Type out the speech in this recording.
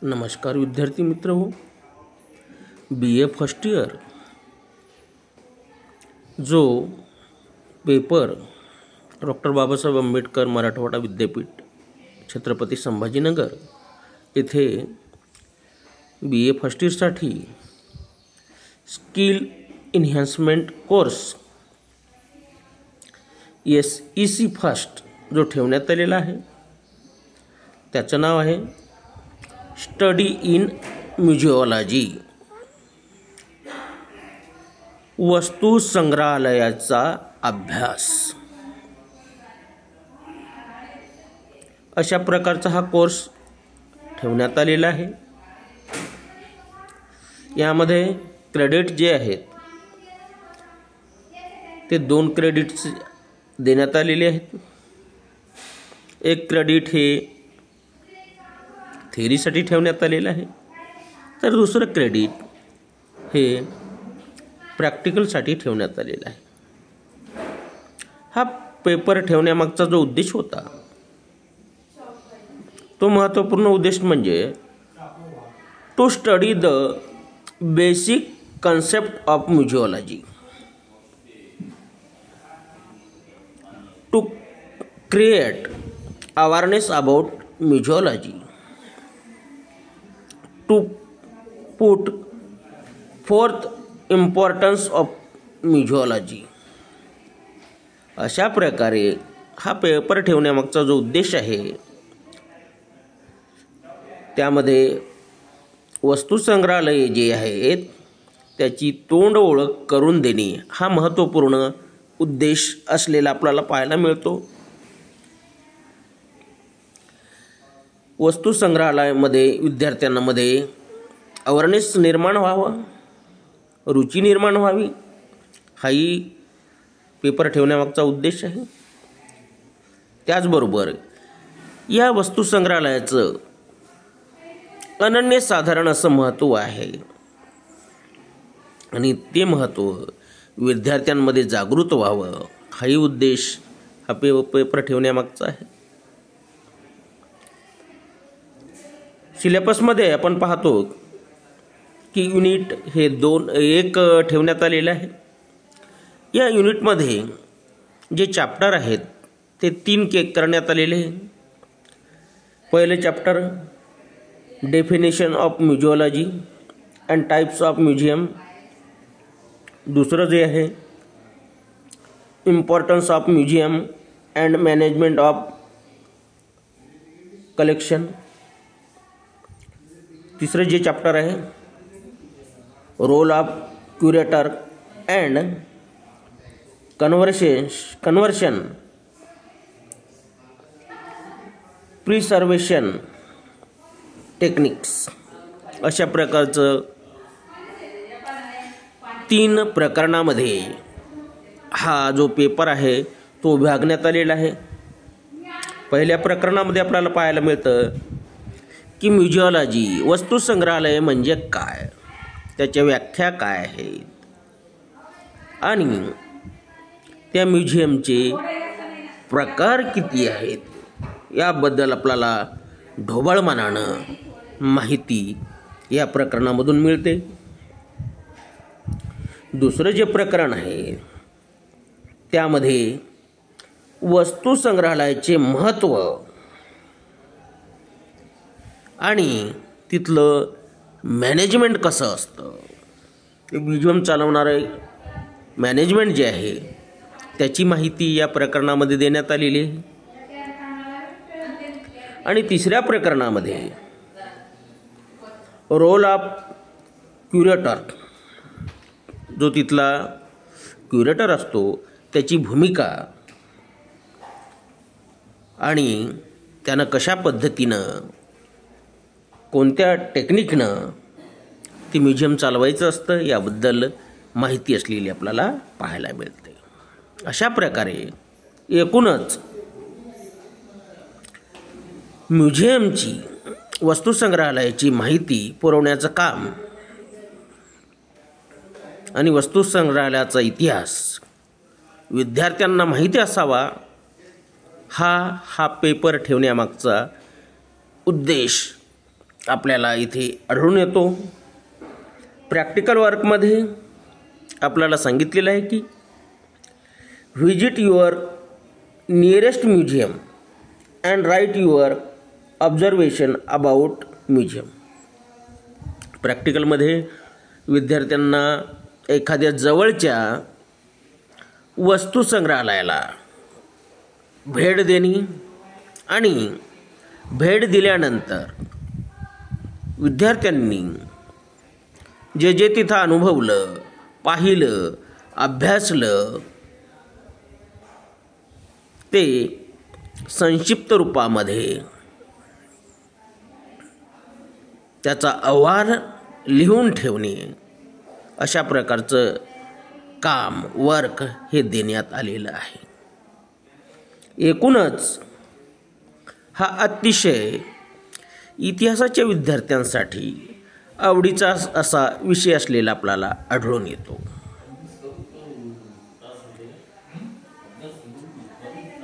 नमस्कार विद्यार्थी मित्र हो, BA फर्स्ट ईयर जो पेपर डॉक्टर बाबासाहेब आंबेडकर मराठवाडा विद्यापीठ छत्रपती संभाजीनगर येथे BA फर्स्ट ईयरसाठी skill enhancement course SEC first जो ठेवण्यात आलेला आहे त्याचं नाव आहे स्टडी इन म्युझिओलॉजी, वस्तू संग्रहालयाचा अभ्यास. अशा प्रकारचा हा कोर्स ठेवण्यात आलेला आहे. यामध्ये क्रेडिट जे आहेत ते 2 क्रेडिट्स देण्यात आलेले आहेत. एक क्रेडिट हे थेअरीसाठी ठेवण्यात आलेलं आहे, तर दुसरं क्रेडिट हे प्रॅक्टिकलसाठी ठेवण्यात आलेलं आहे. हा पेपर ठेवण्यामागचा जो उद्देश होता तो महत्त्वपूर्ण उद्देश म्हणजे to study the basic concept of museology, to create awareness about museology, to put forth importance of museology. अशा प्रकारे हा पेपर ठेवण्यामागचा जो उद्देश आहे त्यामध्ये वस्तुसंग्रहालये जे आहेत त्याची तोंड ओळख करून देणे हा महत्त्वपूर्ण उद्देश असलेला आपल्याला पाहायला मिळतो. वस्तू संग्रहालयामध्ये विद्यार्थ्यांमध्ये अवेअरनेस निर्माण व्हावं, रुची निर्माण व्हावी, हाही पेपर ठेवण्यामागचा उद्देश आहे. त्याचबरोबर या वस्तू संग्रहालयाचं अनन्यसाधारण असं महत्त्व आहे आणि ते महत्त्व विद्यार्थ्यांमध्ये जागृत व्हावं हाही उद्देश हा पेपर ठेवण्यामागचा आहे. सिलेबसमध्ये आपण पाहतो की युनिट हे एक ठेवण्यात आलेलं आहे. या युनिटमध्ये जे चॅप्टर आहेत ते 3 करण्यात आलेले आहे. पहिले chapter definition of museology and types of museum, दुसरं जे आहे importance of museum and management of collection, तिसरं जे चॅप्टर आहे role of curator and conversion preservation techniques. अशा प्रकारचं 3 प्रकरणामध्ये हा जो पेपर आहे तो विभागण्यात आलेला आहे. पहिल्या प्रकरणामध्ये आपल्याला पाहायला मिळतं की म्युझिओलॉजी वस्तू संग्रहालय म्हणजे काय, त्याच्या व्याख्या काय आहेत आणि त्या म्युझियमचे प्रकार किती आहेत याबद्दल आपल्याला ढोबळमानानं माहिती या प्रकरणामधून मिळते. दुसरं जे प्रकरण आहे त्यामध्ये वस्तू संग्रहालयाचे महत्त्व आणि तिथलं मॅनेजमेंट कसं असतं, ते म्युझियम चालवणारे मॅनेजमेंट जे आहे त्याची माहिती या प्रकरणामध्ये देण्यात आलेली आहे. आणि तिसऱ्या प्रकरणामध्ये रोल ऑफ क्युरेटर, जो तिथला क्युरेटर असतो त्याची भूमिका आणि त्यानं कशा पद्धतीनं कोणत्या टेक्निकनं ती म्युझियम चालवायचं असतं याबद्दल माहिती असलेली आपल्याला पाहायला मिळते. अशा प्रकारे एकूणच म्युझियमची वस्तुसंग्रहालयाची माहिती पुरवण्याचं काम आणि वस्तुसंग्रहालयाचा इतिहास विद्यार्थ्यांना माहिती असावा हा पेपर ठेवण्यामागचा उद्देश आपल्याला इथे आढळून येतो. प्रॅक्टिकल वर्कमध्ये आपल्याला सांगितलेलं आहे की visit your nearest museum and write your observation about museum. प्रॅक्टिकलमध्ये विद्यार्थ्यांना एखाद्या जवळच्या वस्तुसंग्रहालयाला भेट देणे आणि भेट दिल्यानंतर विद्यार्थ्यांनी जे जे तिथं अनुभवलं, पाहिलं, अभ्यासलं ते संक्षिप्त रूपामध्ये त्याचा अहवाल लिहून ठेवणे, अशा प्रकारचं काम वर्क हे देण्यात आलेलं आहे. एकूणच हा अतिशय इतिहासाच्या विद्यार्थ्यांसाठी आवडीचा असा विषय असलेला आपल्याला आढळून येतो.